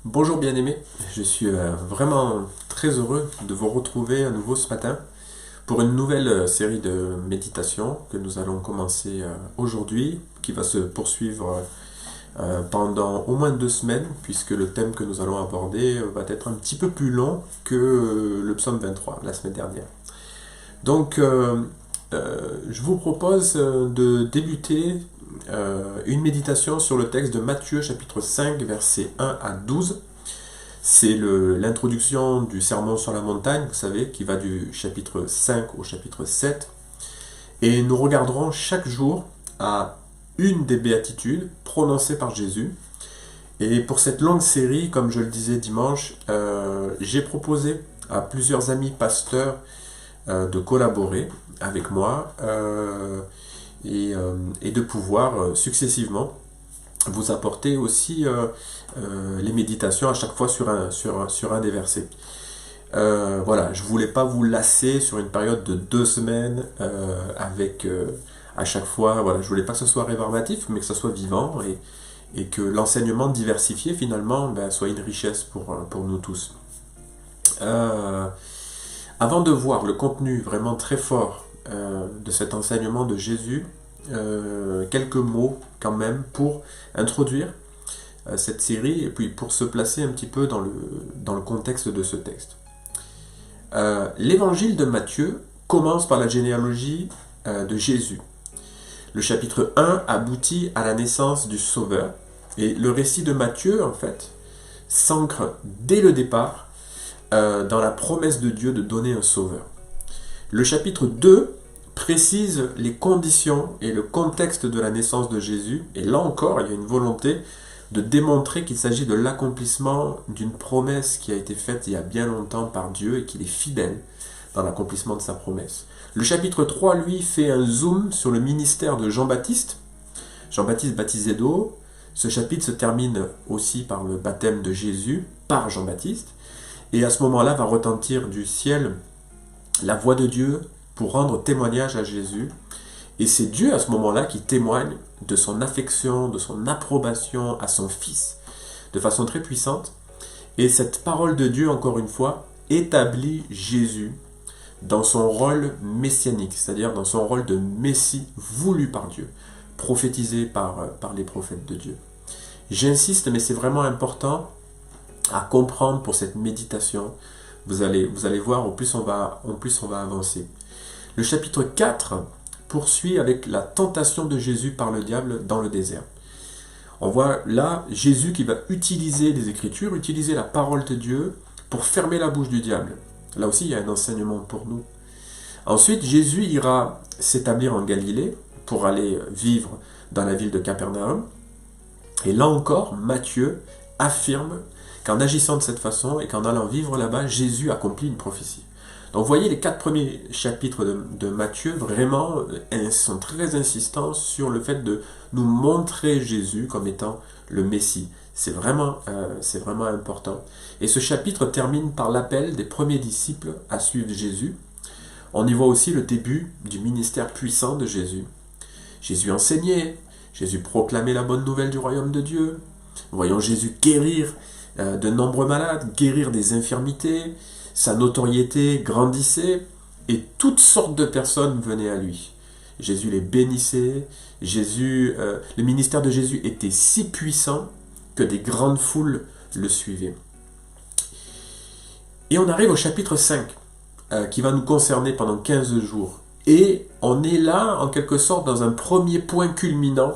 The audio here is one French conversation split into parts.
Bonjour bien-aimés, je suis vraiment très heureux de vous retrouver à nouveau ce matin pour une nouvelle série de méditations que nous allons commencer aujourd'hui, qui va se poursuivre pendant au moins 2 semaines, puisque le thème que nous allons aborder va être un petit peu plus long que le psaume 23 la semaine dernière. Donc je vous propose de débuter une méditation sur le texte de Matthieu chapitre 5 versets 1 à 12. C'est l'introduction du sermon sur la montagne, vous savez, qui va du chapitre 5 au chapitre 7. Et nous regarderons chaque jour à une des béatitudes prononcées par Jésus. Et pour cette longue série, comme je le disais dimanche, j'ai proposé à plusieurs amis pasteurs de collaborer avec moi et de pouvoir successivement vous apporter aussi les méditations à chaque fois sur un des versets. Voilà, je ne voulais pas vous lasser sur une période de 2 semaines avec à chaque fois, voilà, je voulais pas que ce soit rébarbatif, mais que ce soit vivant et que l'enseignement diversifié finalement soit une richesse pour nous tous. Avant de voir le contenu vraiment très fort de cet enseignement de Jésus, quelques mots quand même pour introduire cette série et puis pour se placer un petit peu dans le contexte de ce texte. L'évangile de Matthieu commence par la généalogie de Jésus. Le chapitre 1 aboutit à la naissance du Sauveur et le récit de Matthieu en fait s'ancre dès le départ dans la promesse de Dieu de donner un Sauveur. Le chapitre 2 précise les conditions et le contexte de la naissance de Jésus, et là encore, il y a une volonté de démontrer qu'il s'agit de l'accomplissement d'une promesse qui a été faite il y a bien longtemps par Dieu et qu'il est fidèle dans l'accomplissement de sa promesse. Le chapitre 3, lui, fait un zoom sur le ministère de Jean-Baptiste. Jean-Baptiste baptisé d'eau. Ce chapitre se termine aussi par le baptême de Jésus par Jean-Baptiste. Et à ce moment-là va retentir du ciel la voix de Dieu pour rendre témoignage à Jésus. Et c'est Dieu à ce moment-là qui témoigne de son affection, de son approbation à son Fils, de façon très puissante. Et cette parole de Dieu, encore une fois, établit Jésus dans son rôle messianique, c'est-à-dire dans son rôle de Messie voulu par Dieu, prophétisé par les prophètes de Dieu. J'insiste, mais c'est vraiment important à comprendre pour cette méditation. Vous allez voir, en plus on va avancer. Le chapitre 4 poursuit avec la tentation de Jésus par le diable dans le désert. On voit là Jésus qui va utiliser les Écritures, utiliser la parole de Dieu pour fermer la bouche du diable. Là aussi, il y a un enseignement pour nous. Ensuite, Jésus ira s'établir en Galilée pour aller vivre dans la ville de Capernaum. Et là encore, Matthieu affirme qu'en agissant de cette façon et qu'en allant vivre là-bas, Jésus accomplit une prophétie. Donc vous voyez, les 4 premiers chapitres de Matthieu, vraiment, sont très insistants sur le fait de nous montrer Jésus comme étant le Messie. C'est vraiment important. Et ce chapitre termine par l'appel des premiers disciples à suivre Jésus. On y voit aussi le début du ministère puissant de Jésus. Jésus enseignait, Jésus proclamait la bonne nouvelle du royaume de Dieu. Nous voyons Jésus guérir de nombreux malades, guérir des infirmités. Sa notoriété grandissait et toutes sortes de personnes venaient à lui. Jésus les bénissait. Le ministère de Jésus était si puissant que des grandes foules le suivaient. Et on arrive au chapitre 5, qui va nous concerner pendant 15 jours. Et on est là, en quelque sorte, dans un premier point culminant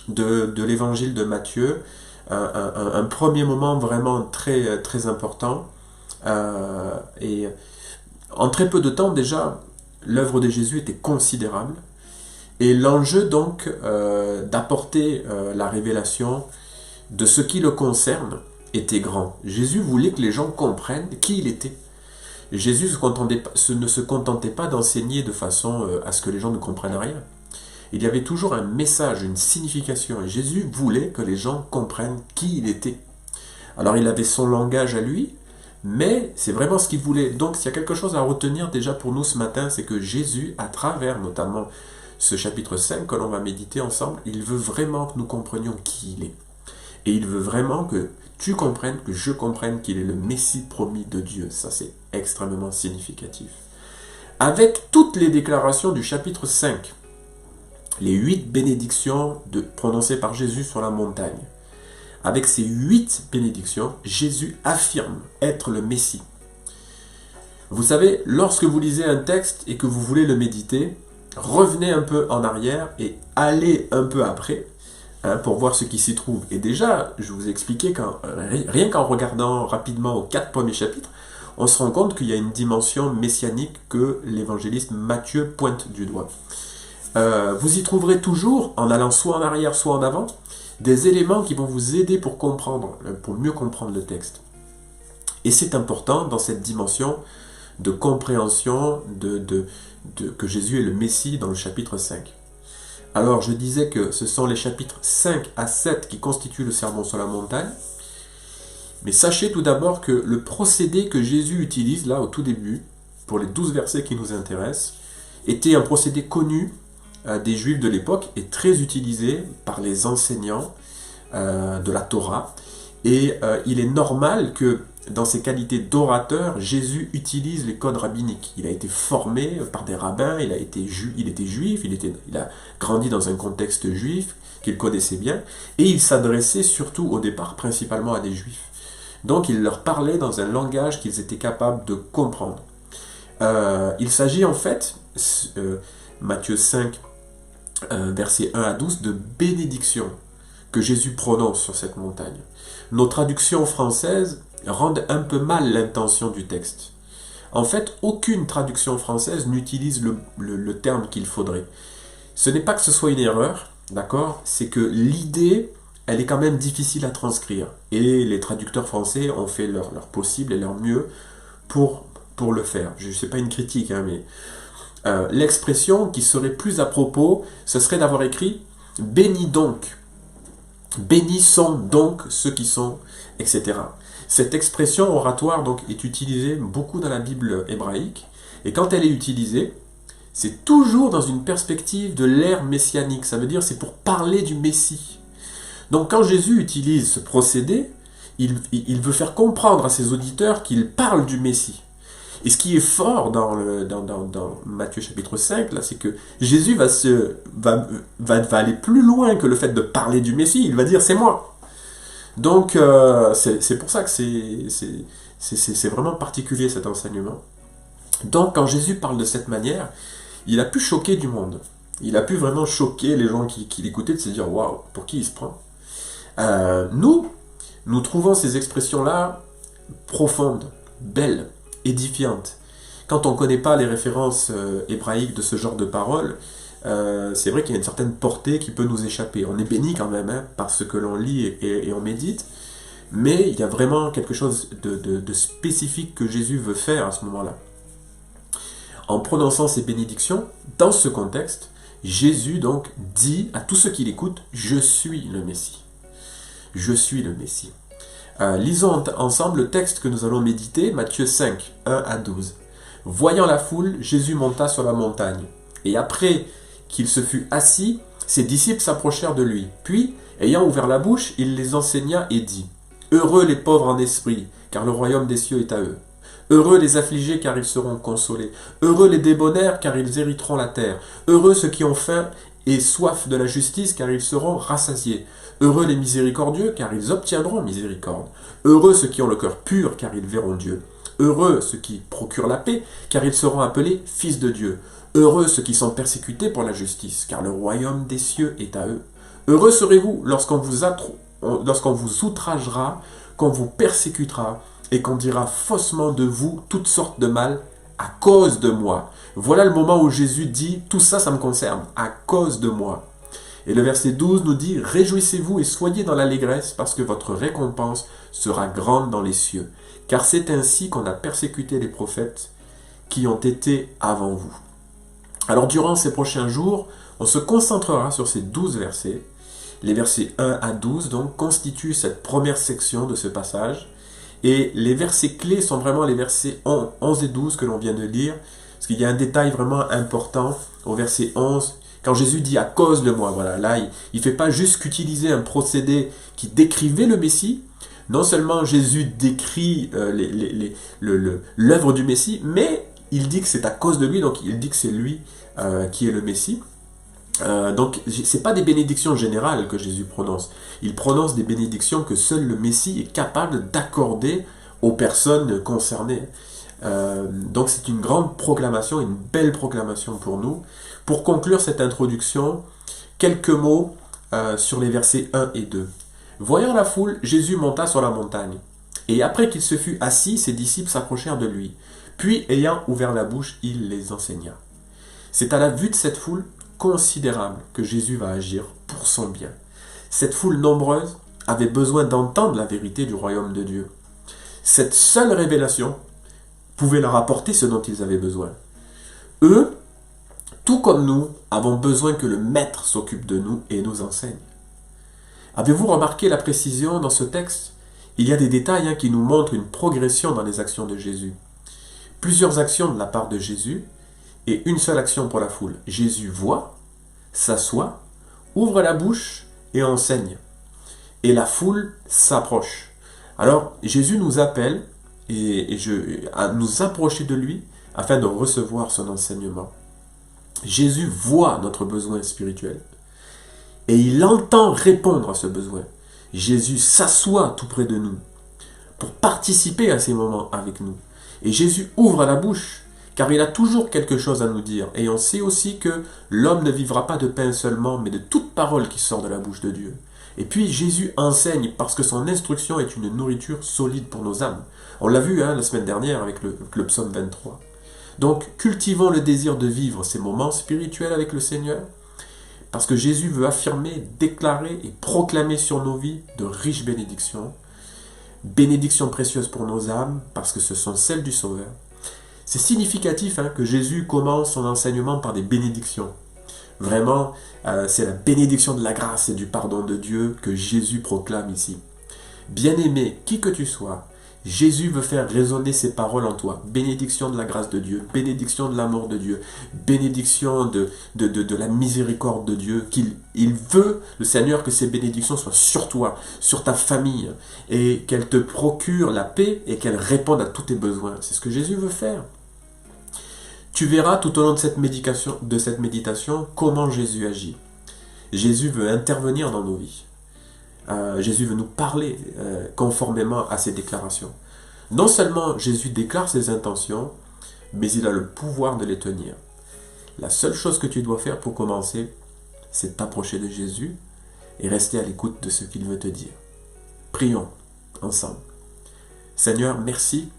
de l'évangile de Matthieu, un premier moment vraiment très, très important. Et en très peu de temps déjà, l'œuvre de Jésus était considérable. Et l'enjeu donc d'apporter la révélation de ce qui le concerne était grand. Jésus voulait que les gens comprennent qui il était. Jésus ne se contentait pas d'enseigner de façon à ce que les gens ne comprennent rien. Il y avait toujours un message, une signification. Et Jésus voulait que les gens comprennent qui il était. Alors il avait son langage à lui, mais c'est vraiment ce qu'il voulait. Donc s'il y a quelque chose à retenir déjà pour nous ce matin, c'est que Jésus, à travers notamment ce chapitre 5 que l'on va méditer ensemble, il veut vraiment que nous comprenions qui il est. Et il veut vraiment que tu comprennes, que je comprenne qu'il est le Messie promis de Dieu. Ça, c'est extrêmement significatif. Avec toutes les déclarations du chapitre 5, les 8 bénédictions prononcées par Jésus sur la montagne, avec ces 8 bénédictions, Jésus affirme être le Messie. Vous savez, lorsque vous lisez un texte et que vous voulez le méditer, revenez un peu en arrière et allez un peu après, pour voir ce qui s'y trouve. Et déjà, je vous ai expliqué, rien qu'en regardant rapidement aux 4 premiers chapitres, on se rend compte qu'il y a une dimension messianique que l'évangéliste Matthieu pointe du doigt. Vous y trouverez toujours, en allant soit en arrière, soit en avant, des éléments qui vont vous aider pour mieux comprendre le texte. Et c'est important dans cette dimension de compréhension que Jésus est le Messie dans le chapitre 5. Alors, je disais que ce sont les chapitres 5 à 7 qui constituent le sermon sur la montagne. Mais sachez tout d'abord que le procédé que Jésus utilise là au tout début, pour les 12 versets qui nous intéressent, était un procédé connu des Juifs de l'époque et très utilisé par les enseignants de la Torah. Et il est normal que dans ses qualités d'orateur, Jésus utilise les codes rabbiniques. Il a été formé par des rabbins, il était juif, il a grandi dans un contexte juif qu'il connaissait bien, et il s'adressait surtout au départ principalement à des juifs. Donc il leur parlait dans un langage qu'ils étaient capables de comprendre. Il s'agit en fait, Matthieu 5, versets 1 à 12, de bénédiction que Jésus prononce sur cette montagne. Nos traductions françaises rendent un peu mal l'intention du texte. En fait, aucune traduction française n'utilise le terme qu'il faudrait. Ce n'est pas que ce soit une erreur, d'accord? C'est que l'idée, elle est quand même difficile à transcrire. Et les traducteurs français ont fait leur possible et leur mieux pour le faire. Je ne sais pas une critique, mais l'expression qui serait plus à propos, ce serait d'avoir écrit « bénis donc ». Bénissons donc ceux qui sont, etc. Cette expression oratoire donc est utilisée beaucoup dans la Bible hébraïque, et quand elle est utilisée, c'est toujours dans une perspective de l'ère messianique, ça veut dire c'est pour parler du Messie. Donc quand Jésus utilise ce procédé, il veut faire comprendre à ses auditeurs qu'il parle du Messie. Et ce qui est fort dans Matthieu chapitre 5, là, c'est que Jésus va aller plus loin que le fait de parler du Messie. Il va dire « c'est moi ». Donc, c'est pour ça que c'est vraiment particulier cet enseignement. Donc, quand Jésus parle de cette manière, il a pu choquer du monde. Il a pu vraiment choquer les gens qui l'écoutaient, de se dire « waouh, pour qui il se prend ?» Nous trouvons ces expressions-là profondes, belles, édifiante. Quand on ne connaît pas les références hébraïques de ce genre de paroles, c'est vrai qu'il y a une certaine portée qui peut nous échapper. On est béni quand même par ce que l'on lit et on médite, mais il y a vraiment quelque chose de spécifique que Jésus veut faire à ce moment-là. En prononçant ces bénédictions, dans ce contexte, Jésus donc dit à tous ceux qui l'écoutent « Je suis le Messie ». Je suis le Messie. Lisons ensemble le texte que nous allons méditer, Matthieu 5, 1 à 12. Voyant la foule, Jésus monta sur la montagne. Et après qu'il se fut assis, ses disciples s'approchèrent de lui. Puis, ayant ouvert la bouche, il les enseigna et dit : Heureux les pauvres en esprit, car le royaume des cieux est à eux. Heureux les affligés, car ils seront consolés. Heureux les débonnaires, car ils hériteront la terre. Heureux ceux qui ont faim et soif de la justice, car ils seront rassasiés. Heureux les miséricordieux, car ils obtiendront miséricorde. Heureux ceux qui ont le cœur pur, car ils verront Dieu. Heureux ceux qui procurent la paix, car ils seront appelés fils de Dieu. Heureux ceux qui sont persécutés pour la justice, car le royaume des cieux est à eux. Heureux serez-vous lorsqu'on vous outragera, qu'on vous persécutera, et qu'on dira faussement de vous toutes sortes de mal à cause de moi. Voilà le moment où Jésus dit « Tout ça, ça me concerne, à cause de moi ». Et le verset 12 nous dit « Réjouissez-vous et soyez dans l'allégresse, parce que votre récompense sera grande dans les cieux. Car c'est ainsi qu'on a persécuté les prophètes qui ont été avant vous. » Alors durant ces prochains jours, on se concentrera sur ces 12 versets. Les versets 1 à 12 donc constituent cette première section de ce passage. Et les versets clés sont vraiment les versets 11 et 12 que l'on vient de lire. Parce qu'il y a un détail vraiment important au verset 11, Quand Jésus dit « à cause de moi », voilà, là, il ne fait pas juste qu'utiliser un procédé qui décrivait le Messie. Non seulement Jésus décrit l'œuvre du Messie, mais il dit que c'est à cause de lui, donc il dit que c'est lui qui est le Messie. Donc, ce n'est pas des bénédictions générales que Jésus prononce. Il prononce des bénédictions que seul le Messie est capable d'accorder aux personnes concernées. Donc, c'est une grande proclamation, une belle proclamation pour nous. Pour conclure cette introduction, quelques mots sur les versets 1 et 2. Voyant la foule, Jésus monta sur la montagne. Et après qu'il se fut assis, ses disciples s'approchèrent de lui. Puis, ayant ouvert la bouche, il les enseigna. C'est à la vue de cette foule considérable que Jésus va agir pour son bien. Cette foule nombreuse avait besoin d'entendre la vérité du royaume de Dieu. Cette seule révélation pouvait leur apporter ce dont ils avaient besoin. Eux, tout comme nous, avons besoin que le Maître s'occupe de nous et nous enseigne. Avez-vous remarqué la précision dans ce texte? Il y a des détails qui nous montrent une progression dans les actions de Jésus. Plusieurs actions de la part de Jésus et une seule action pour la foule. Jésus voit, s'assoit, ouvre la bouche et enseigne. Et la foule s'approche. Alors, Jésus nous appelle à nous approcher de lui afin de recevoir son enseignement. Jésus voit notre besoin spirituel et il entend répondre à ce besoin. Jésus s'assoit tout près de nous pour participer à ces moments avec nous. Et Jésus ouvre la bouche car il a toujours quelque chose à nous dire. Et on sait aussi que l'homme ne vivra pas de pain seulement, mais de toute parole qui sort de la bouche de Dieu. Et puis Jésus enseigne parce que son instruction est une nourriture solide pour nos âmes. On l'a vu la semaine dernière avec le psaume 23. Donc cultivons le désir de vivre ces moments spirituels avec le Seigneur, parce que Jésus veut affirmer, déclarer et proclamer sur nos vies de riches bénédictions. Bénédictions précieuses pour nos âmes, parce que ce sont celles du Sauveur. C'est significatif que Jésus commence son enseignement par des bénédictions. Vraiment, c'est la bénédiction de la grâce et du pardon de Dieu que Jésus proclame ici. Bien-aimé, qui que tu sois, Jésus veut faire résonner ses paroles en toi. Bénédiction de la grâce de Dieu, bénédiction de l'amour de Dieu, bénédiction de la miséricorde de Dieu. Il veut, le Seigneur, que ces bénédictions soient sur toi, sur ta famille, et qu'elles te procurent la paix et qu'elles répondent à tous tes besoins. C'est ce que Jésus veut faire. Tu verras tout au long de cette méditation comment Jésus agit. Jésus veut intervenir dans nos vies. Jésus veut nous parler conformément à ses déclarations. Non seulement Jésus déclare ses intentions, mais il a le pouvoir de les tenir. La seule chose que tu dois faire pour commencer, c'est t'approcher de Jésus et rester à l'écoute de ce qu'il veut te dire. Prions ensemble. Seigneur, merci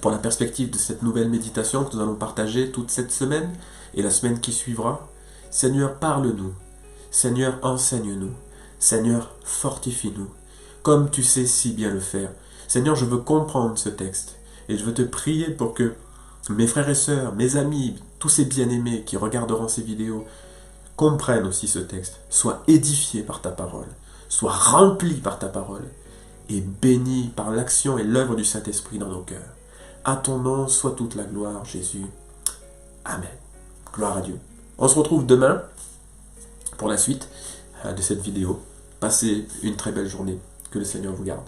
pour la perspective de cette nouvelle méditation que nous allons partager toute cette semaine et la semaine qui suivra. Seigneur, parle-nous. Seigneur, enseigne-nous. Seigneur, fortifie-nous, comme tu sais si bien le faire. Seigneur, je veux comprendre ce texte et je veux te prier pour que mes frères et sœurs, mes amis, tous ces bien-aimés qui regarderont ces vidéos comprennent aussi ce texte, soient édifiés par ta parole, soient remplis par ta parole et bénis par l'action et l'œuvre du Saint-Esprit dans nos cœurs. À ton nom soit toute la gloire, Jésus. Amen. Gloire à Dieu. On se retrouve demain pour la suite de cette vidéo. Passez une très belle journée. Que le Seigneur vous garde.